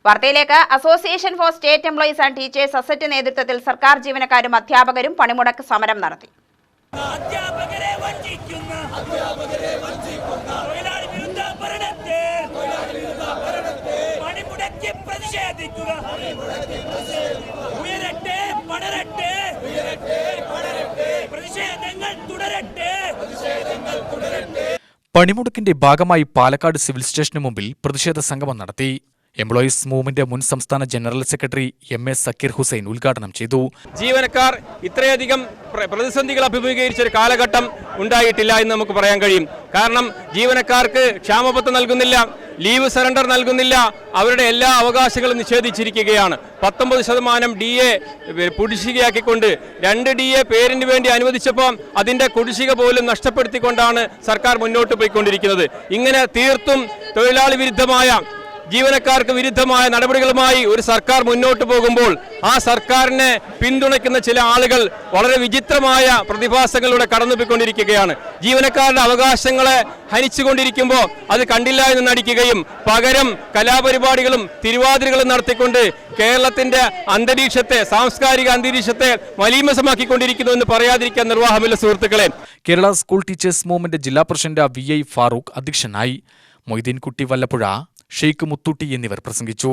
വാർത്തയിലേക്ക്. Association for state employees and teachers asset നേതൃത്വത്തിൽ സർക്കാർ ജീവനക്കാരും അധ്യാപകരും പണിമുടക്ക് സമരം നടത്തി. പണിമുടക്കിന്റെ ഭാഗമായി പാലക്കാട് സിവിൽ സ്റ്റേഷന് മുമ്പിൽ പ്രതിഷേധ സംഗമം നടത്തി. എംപ്ലോയീസ് മൂവ്മെന്റ് മുൻ സംസ്ഥാന general secretary M A. Zakir Hussain ഉദ്ഘാടനം ചെയ്തു. ജീവനക്കാർ ഇത്രയധികം പ്രതിസന്ധികൾ അഭിമുഖീകരിച്ച ഒരു കാലഘട്ടം ഉണ്ടായിട്ടില്ല എന്ന് നമുക്ക് പറയാൻ കഴിയും. കാരണം ജീവനക്കാർക്ക് ക്ഷാമബത്ത നൽകുന്നില്ല, ലീവ് സറണ്ടർ നൽകുന്നില്ല, അവരുടെ എല്ലാ അവകാശങ്ങളും നിഷേധിച്ചിരിക്കുകയാണ്. 19% DA കുടിശ്ശികയാക്കിക്കൊണ്ട് 2 DA പേരിന് വേണ്ടി അനുവദിച്ചപ്പോൾ അതിന്റെ കുടിശ്ശിക പോലും നഷ്ടപ്പെടുത്തിക്കൊണ്ടാണ് സർക്കാർ മുന്നോട്ട് പോയിക്കൊണ്ടിരിക്കുന്നത്. ഇങ്ങനെ തീർത്തും തൊഴിലാളി വിരുദ്ധമായ, ജീവനക്കാർക്ക് വിരുദ്ധമായ നടപടികളുമായി ഒരു സർക്കാർ മുന്നോട്ട് പോകുമ്പോൾ ആ സർക്കാരിനെ പിന്തുണയ്ക്കുന്ന ചില ആളുകൾ വളരെ വിചിത്രമായ പ്രതിഭാസങ്ങളിലൂടെ കടന്നുപോയിക്കൊണ്ടിരിക്കുകയാണ്. ജീവനക്കാരുടെ അവകാശങ്ങളെ ഹനിച്ചുകൊണ്ടിരിക്കുമ്പോൾ അത് കണ്ടില്ല എന്ന് നടിക്കുകയും പകരം കലാപരിപാടികളും തിരുവാതിരകളും നടത്തിക്കൊണ്ട് കേരളത്തിന്റെ അന്തരീക്ഷത്തെ, സാംസ്കാരിക അന്തരീക്ഷത്തെ മലീമസമാക്കിക്കൊണ്ടിരിക്കുന്നു എന്ന് പറയാതിരിക്കാൻ നിർവാഹമില്ല. സുഹൃത്തുക്കളെ, കേരള സ്കൂൾ ടീച്ചേഴ്സ് മൂവ്മെന്റ് ജില്ലാ പ്രസിഡന്റ് VI ഫാറൂഖ് അധ്യക്ഷനായി. മൊയ്തീൻ കുട്ടി വല്ലപ്പുഴ, ഷെയ്ഖ് മുത്തൂട്ടി എന്നിവർ പ്രസംഗിച്ചു.